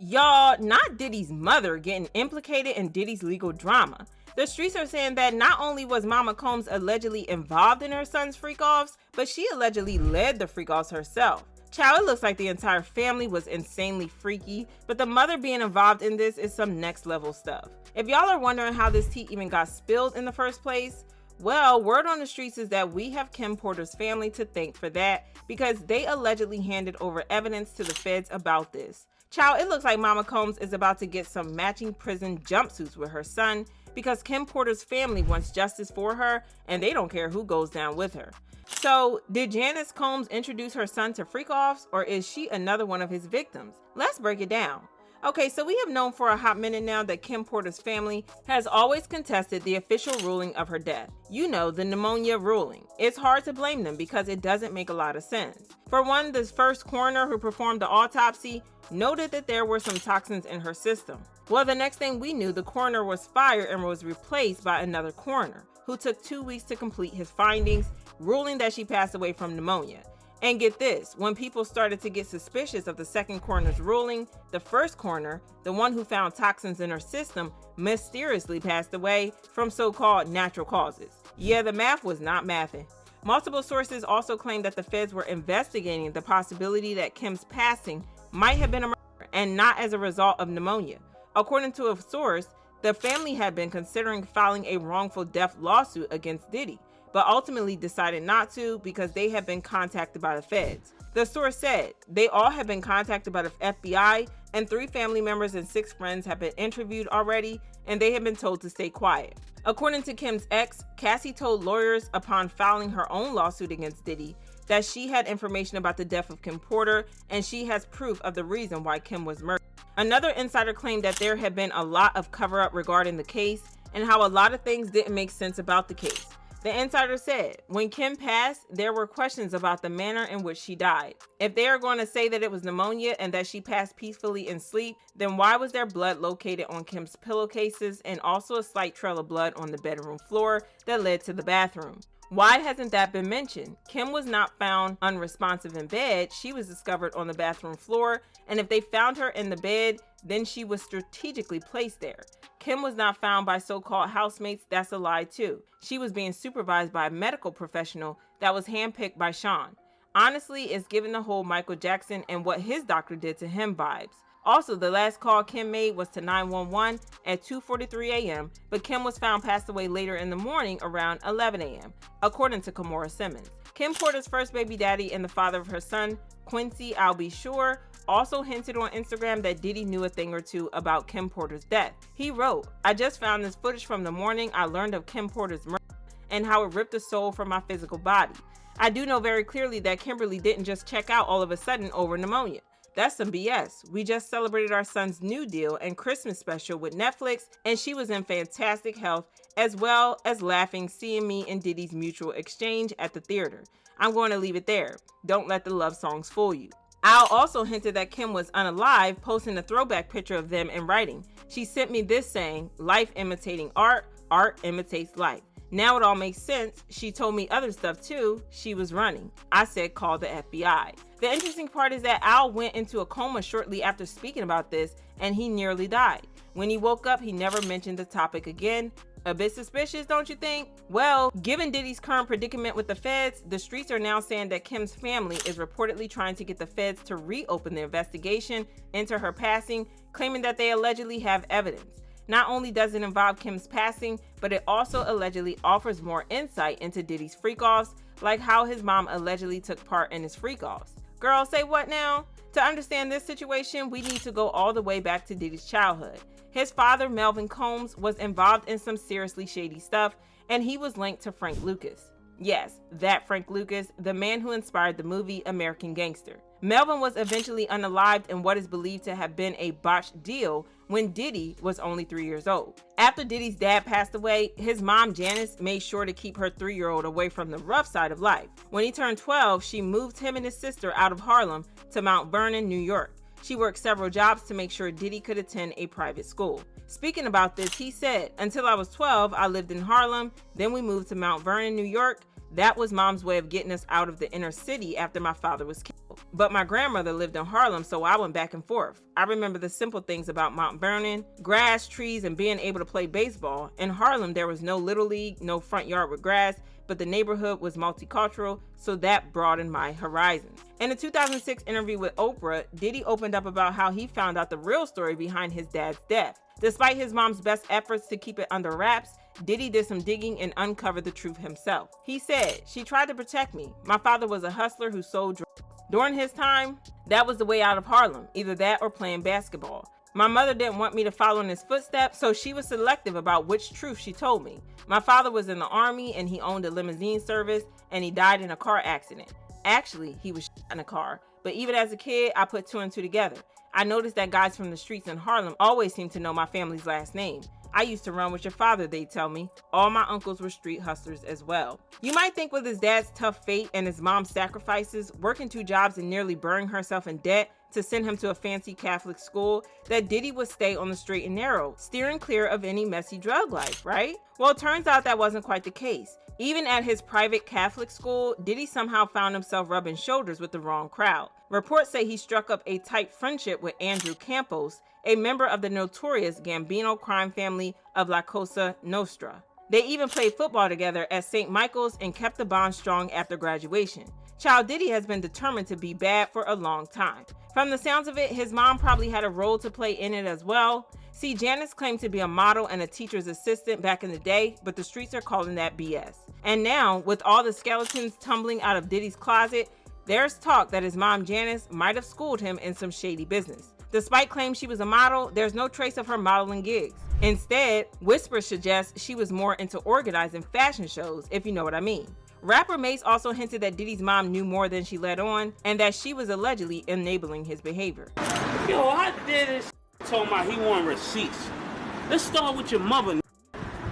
Y'all, not Diddy's mother getting implicated in Diddy's legal drama. The streets are saying that not only was Mama Combs allegedly involved in her son's freak-offs, but she allegedly led the freak-offs herself. Child, it looks like the entire family was insanely freaky, but the mother being involved in this is some next level stuff. If y'all are wondering how this tea even got spilled in the first place, well, word on the streets is that we have Kim Porter's family to thank for that, because they allegedly handed over evidence to the feds about this. Child, it looks like Mama Combs is about to get some matching prison jumpsuits with her son, because Kim Porter's family wants justice for her and they don't care who goes down with her. So, did Janice Combs introduce her son to freak-offs, or is she another one of his victims? Let's break it down. Okay, so we have known for a hot minute now that Kim Porter's family has always contested the official ruling of her death. You know, the pneumonia ruling. It's hard to blame them because it doesn't make a lot of sense. For one, the first coroner who performed the autopsy noted that there were some toxins in her system. Well, the next thing we knew, the coroner was fired and was replaced by another coroner, who took 2 weeks to complete his findings, ruling that she passed away from pneumonia. And get this, when people started to get suspicious of the second coroner's ruling, the first coroner, the one who found toxins in her system, mysteriously passed away from so-called natural causes. Yeah, the math was not mathing. Multiple sources also claimed that the feds were investigating the possibility that Kim's passing might have been a murder and not as a result of pneumonia. According to a source, the family had been considering filing a wrongful death lawsuit against Diddy, but ultimately decided not to because they had been contacted by the feds. The source said they all have been contacted by the FBI, and 3 family members and 6 friends have been interviewed already, and they have been told to stay quiet. According to Kim's ex, Cassie told lawyers upon filing her own lawsuit against Diddy that she had information about the death of Kim Porter, and she has proof of the reason why Kim was murdered. Another insider claimed that there had been a lot of cover-up regarding the case and how a lot of things didn't make sense about the case. The insider said, when Kim passed, there were questions about the manner in which she died. If they are going to say that it was pneumonia and that she passed peacefully in sleep, then why was there blood located on Kim's pillowcases and also a slight trail of blood on the bedroom floor that led to the bathroom? Why hasn't that been mentioned? Kim was not found unresponsive in bed. She was discovered on the bathroom floor, and if they found her in the bed, then she was strategically placed there. Kim was not found by so-called housemates. That's a lie too. She was being supervised by a medical professional that was handpicked by Sean. Honestly, it's giving the whole Michael Jackson and what his doctor did to him vibes. Also, the last call Kim made was to 911 at 2:43 a.m., but Kim was found passed away later in the morning around 11 a.m., according to Kimora Simmons. Kim Porter's first baby daddy and the father of her son, Quincy I'll Be Sure, also hinted on Instagram that Diddy knew a thing or two about Kim Porter's death. He wrote, "I just found this footage from the morning I learned of Kim Porter's murder and how it ripped the soul from my physical body. I do know very clearly that Kimberly didn't just check out all of a sudden over pneumonia. That's some BS. We just celebrated our son's new deal and Christmas special with Netflix, and she was in fantastic health, as well as laughing seeing me and Diddy's mutual exchange at the theater. I'm going to leave it there. Don't let the love songs fool you." Al also hinted that Kim was unalive, posting a throwback picture of them in writing. She sent me this saying, "Life imitating art, art imitates life." Now it all makes sense. She told me other stuff too. She was running. I said, call the FBI. The interesting part is that Al went into a coma shortly after speaking about this, and he nearly died. When he woke up, he never mentioned the topic again. A bit suspicious, don't you think? Well, given Diddy's current predicament with the feds, the streets are now saying that Kim's family is reportedly trying to get the feds to reopen the investigation into her passing, claiming that they allegedly have evidence. Not only does it involve Kim's passing, but it also allegedly offers more insight into Diddy's freak-offs, like how his mom allegedly took part in his freak-offs. Girl, say what now? To understand this situation, we need to go all the way back to Diddy's childhood. His father, Melvin Combs, was involved in some seriously shady stuff, and he was linked to Frank Lucas. Yes, that Frank Lucas, the man who inspired the movie American Gangster. Melvin was eventually unalived in what is believed to have been a botched deal when Diddy was only 3 years old. After Diddy's dad passed away, his mom Janice made sure to keep her 3-year-old away from the rough side of life. When he turned 12, she moved him and his sister out of Harlem to Mount Vernon, New York. She worked several jobs to make sure Diddy could attend a private school. Speaking about this, he said, "Until I was 12, I lived in Harlem. Then we moved to Mount Vernon, New York. That was mom's way of getting us out of the inner city after my father was killed. But my grandmother lived in Harlem, so I went back and forth. I remember the simple things about Mount Vernon, grass, trees, and being able to play baseball. In Harlem, there was no Little League, no front yard with grass, but the neighborhood was multicultural, so that broadened my horizons. In a 2006 interview with Oprah, Diddy opened up about how he found out the real story behind his dad's death. Despite his mom's best efforts to keep it under wraps, Diddy did some digging and uncovered the truth himself. He said, "She tried to protect me. My father was a hustler who sold drugs. During his time, that was the way out of Harlem, either that or playing basketball. My mother didn't want me to follow in his footsteps, so she was selective about which truth she told me. My father was in the army and he owned a limousine service and he died in a car accident. Actually, he was shot in a car, but even as a kid, I put two and two together. I noticed that guys from the streets in Harlem always seem to know my family's last name. I used to run with your father, they tell me. All my uncles were street hustlers as well." You might think with his dad's tough fate and his mom's sacrifices, working 2 jobs and nearly burying herself in debt to send him to a fancy Catholic school, that Diddy would stay on the straight and narrow, steering clear of any messy drug life, right? Well, it turns out that wasn't quite the case. Even at his private Catholic school, Diddy somehow found himself rubbing shoulders with the wrong crowd. Reports say he struck up a tight friendship with Andrew Campos, a member of the notorious Gambino crime family of La Cosa Nostra. They even played football together at St. Michael's and kept the bond strong after graduation. Child Diddy has been determined to be bad for a long time. From the sounds of it, his mom probably had a role to play in it as well. See, Janice claimed to be a model and a teacher's assistant back in the day, but the streets are calling that BS. And now, with all the skeletons tumbling out of Diddy's closet, there's talk that his mom Janice might have schooled him in some shady business. Despite claims she was a model, there's no trace of her modeling gigs. Instead, whispers suggest she was more into organizing fashion shows, if you know what I mean. Rapper Mace also hinted that Diddy's mom knew more than she let on, and that she was allegedly enabling his behavior. Yo, I did this told my he want receipts. Let's start with your mother.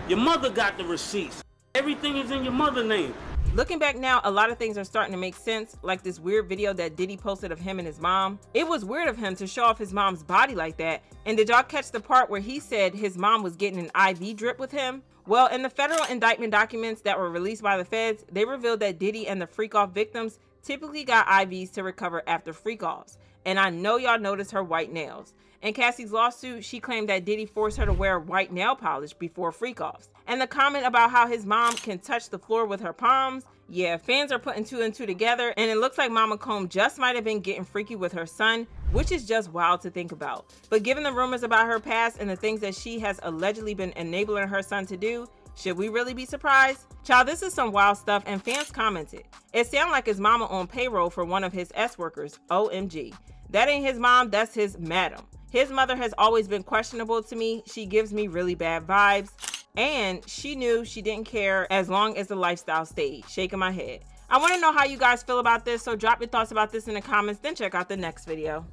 Your mother got the receipts. Everything is in your mother's name. Looking back now, a lot of things are starting to make sense, like this weird video that Diddy posted of him and his mom. It was weird of him to show off his mom's body like that, and did y'all catch the part where he said his mom was getting an IV drip with him? Well, in the federal indictment documents that were released by the feds, they revealed that Diddy and the Freak0ff victims typically got IVs to recover after freak-offs. And I know y'all noticed her white nails. In Cassie's lawsuit, she claimed that Diddy forced her to wear white nail polish before freak-offs. And the comment about how his mom can touch the floor with her palms, yeah, fans are putting 2 and 2 together, and it looks like Mama Combs just might have been getting freaky with her son, which is just wild to think about. But given the rumors about her past and the things that she has allegedly been enabling her son to do, should we really be surprised? Child, this is some wild stuff, and fans commented. It sounded like his mama on payroll for one of his S-workers, OMG. That ain't his mom, that's his madam. His mother has always been questionable to me. She gives me really bad vibes. And she knew she didn't care as long as the lifestyle stayed. Shaking my head. I want to know how you guys feel about this, so drop your thoughts about this in the comments, then check out the next video.